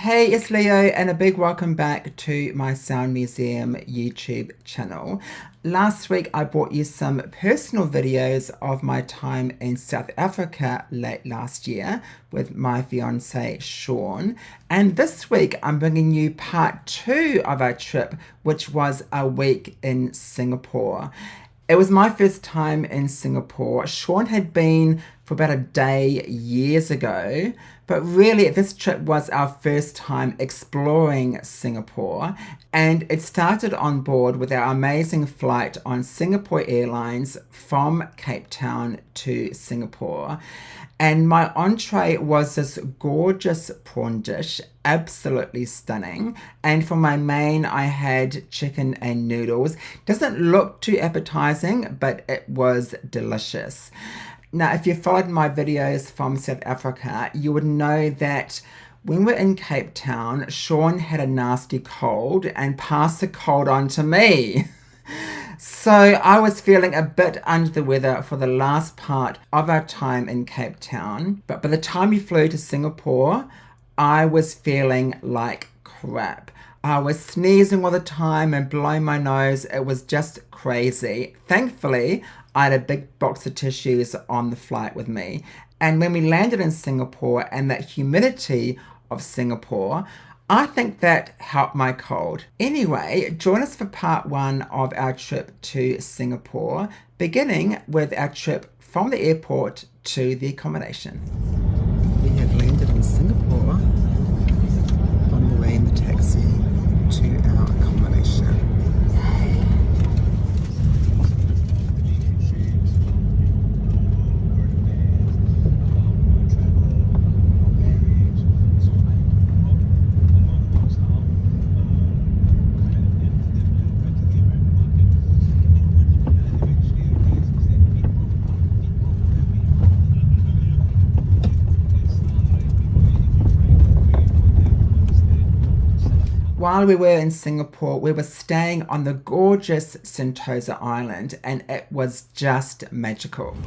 Hey, it's Leo and a big welcome back to my Sound Museum YouTube channel. Last week I brought you some personal videos of my time in South Africa late last year with my fiance Sean, and this week I'm bringing you part 2 of our trip, which was a week in Singapore. It was my first time in Singapore. Sean had been for about a day years ago, but really this trip was our first time exploring Singapore, and it started on board with our amazing flight on Singapore Airlines from Cape Town to Singapore. And my entree was this gorgeous prawn dish, absolutely stunning. And for my main, I had chicken and noodles. Doesn't look too appetizing, but it was delicious. Now, if you followed my videos from South Africa, you would know that when we're in Cape Town, Sean had a nasty cold and passed the cold on to me. So I was feeling a bit under the weather for the last part of our time in Cape Town. But by the time we flew to Singapore, I was feeling like crap. I was sneezing all the time and blowing my nose. It was just crazy. Thankfully, I had a big box of tissues on the flight with me. And when we landed in Singapore and that humidity of Singapore, I think that helped my cold. Anyway, join us for part 1 of our trip to Singapore, beginning with our trip from the airport to the accommodation. We have landed in Singapore, on the way in the taxi to our accommodation. While we were in Singapore, we were staying on the gorgeous Sentosa Island, and it was just magical.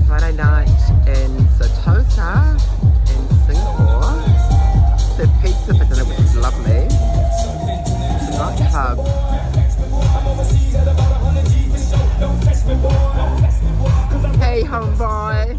Friday night in Sentosa in Singapore. The pizza for dinner, which is lovely. The nightclub. Hey, homeboy.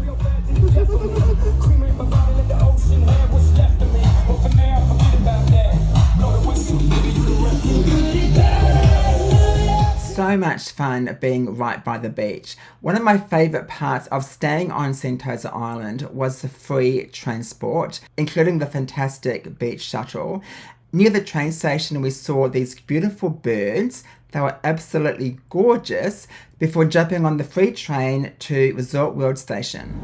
So much fun being right by the beach. One of my favourite parts of staying on Sentosa Island was the free transport, including the fantastic beach shuttle. Near the train station we saw these beautiful birds. They were absolutely gorgeous before jumping on the free train to Resort World Station.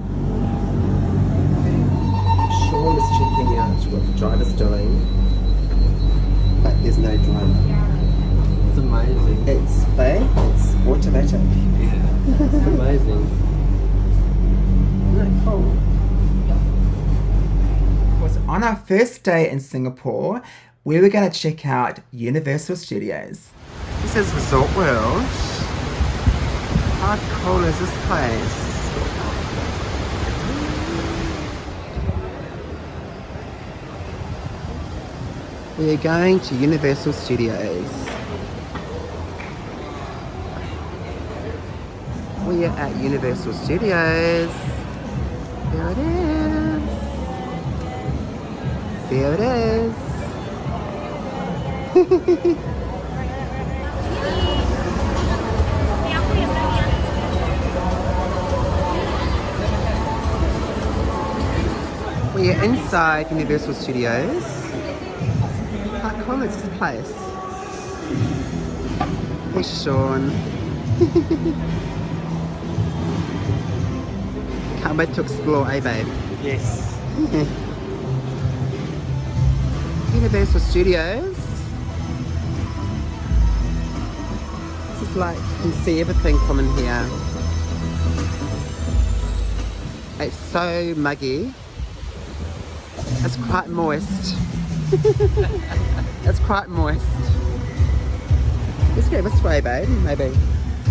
Sean is checking out what the driver's doing, but there's no driver. It's amazing. It's automatic. Yeah, it's amazing. Isn't that cool? It was on our first day in Singapore, we were going to check out Universal Studios. This is Resort World. How cool is this place? We are going to Universal Studios. We are at Universal Studios. There it is. There it is. We are inside Universal Studios. How cool is this place? There's Sean. Can't wait to explore, eh babe? Yes. Universal Studios. This is like, you can see everything from in here. It's so muggy. It's quite moist. It's quite moist. Let's go this way, babe, maybe.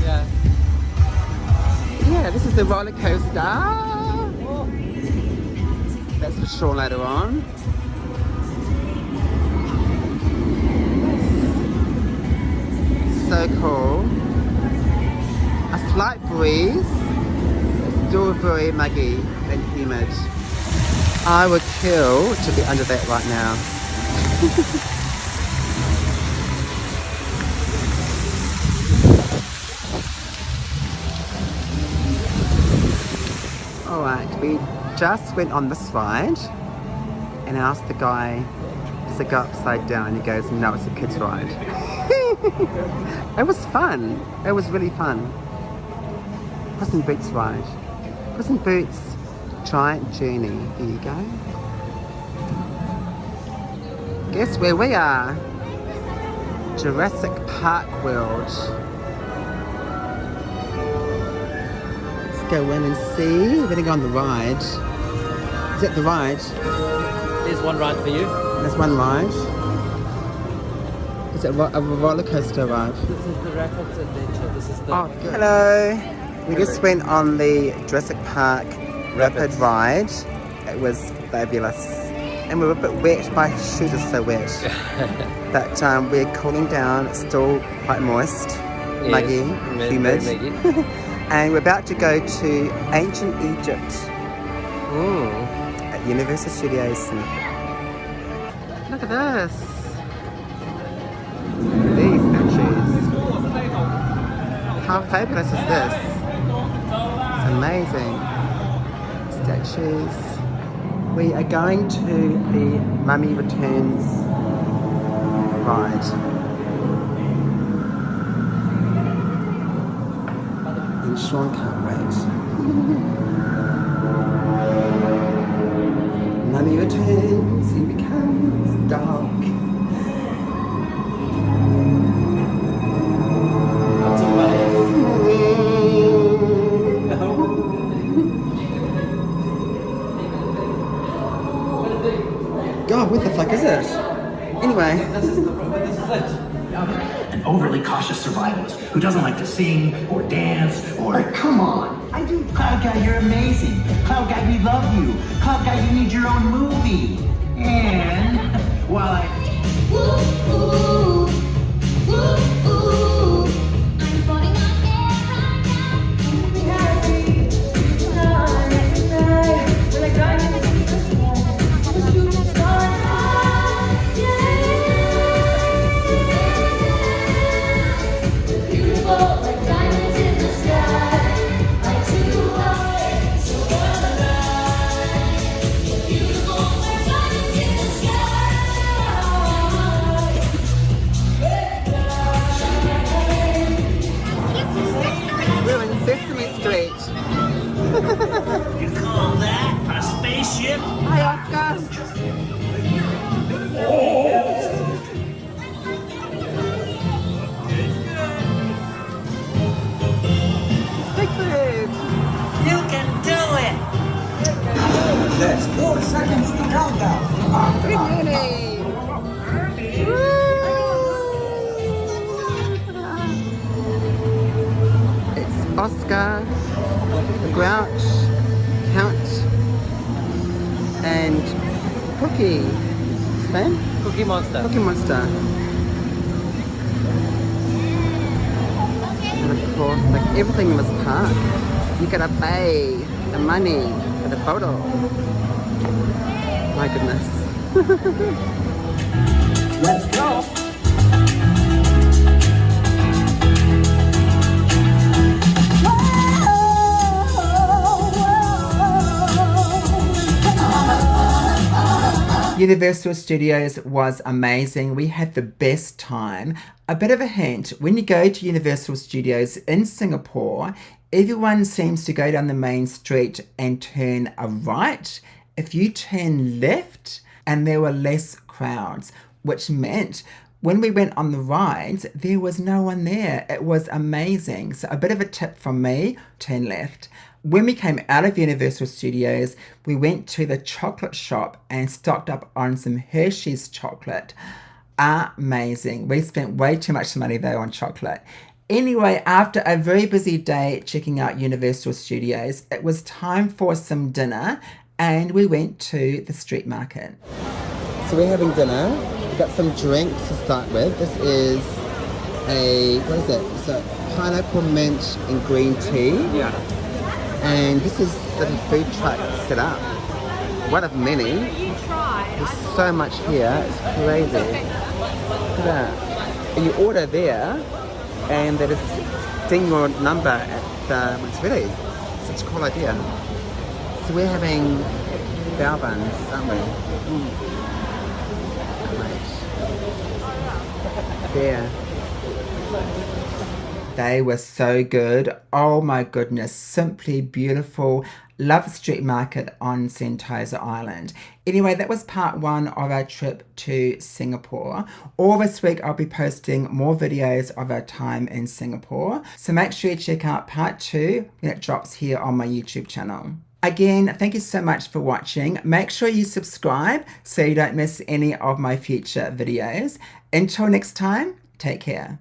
Yeah. Yeah, this is the roller coaster. That's for sure later on. So cool. A slight breeze. It's still very muggy and humid. I would kill to be under that right now. Alright, we just went on this ride and I asked the guy, does it go upside down? He goes, no, it's a kid's ride. It was fun. It was really fun. Puss in Boots ride. Puss in Boots Giant Journey. There you go. Guess where we are? Jurassic Park World. Let's go in and see. We're gonna go on the ride. Is that the ride? There's one ride for you. There's one ride. Is it a roller coaster ride? This is the Rapids Adventure. This is the... Oh, good. Hello. We just went on the Jurassic Park Rapid ride. It was fabulous. And we were a bit wet. My shoes are so wet. But we're cooling down. It's still quite moist, Yes, muggy, humid. very And we're about to go to ancient Egypt at Universal Studios. Look at this. These statues. How fabulous is this? It's amazing. Statues. We are going to the Mummy Returns ride. And Sean can't wait. Mummy returns, he becomes dark. God, what the fuck is it? Anyway. An overly cautious survivalist who doesn't like to sing or dance or... Come on! I do. Cloud Guy, you're amazing. Cloud Guy, we love you. Cloud Guy, you need your own movie. And while I... I'm falling on air right beautiful like diamonds in the sky, like two hearts, so one alive. Beautiful like diamonds in the sky. We're in Sesame Street. You call that a spaceship? Hi, Oscar. Pickford. You can do it! Let's 4 seconds to countdown. Good morning. It's Oscar, the Grouch, Count, and Cookie. Ben? Cookie Monster. Cookie Monster. And of course, like everything in this park, you gotta pay the money for the photo. My goodness. Let's go! Universal Studios was amazing. We had the best time. A bit of a hint, when you go to Universal Studios in Singapore, everyone seems to go down the main street and turn a right. If you turn left, and there were less crowds, which meant when we went on the rides, there was no one there. It was amazing. So a bit of a tip from me, turn left. When we came out of Universal Studios, we went to the chocolate shop and stocked up on some Hershey's chocolate. Amazing. We spent way too much money though on chocolate. Anyway, after a very busy day checking out Universal Studios, it was time for some dinner and we went to the street market. So we're having dinner. We've got some drinks to start with. This is what is it? It's a pineapple mint and green tea. Yeah. And this is the food truck set up. One of many. There's so much here. It's crazy. Look at that. And you order there, and they just ding your number at when it's ready. Such a cool idea. So we're having bao buns, aren't we? Right. There. They were so good. Oh my goodness, simply beautiful. Love the street market on Sentosa Island. Anyway, that was part one of our trip to Singapore. All this week I'll be posting more videos of our time in Singapore. So make sure you check out part two when it drops here on my YouTube channel. Again, thank you so much for watching. Make sure you subscribe so you don't miss any of my future videos. Until next time, take care.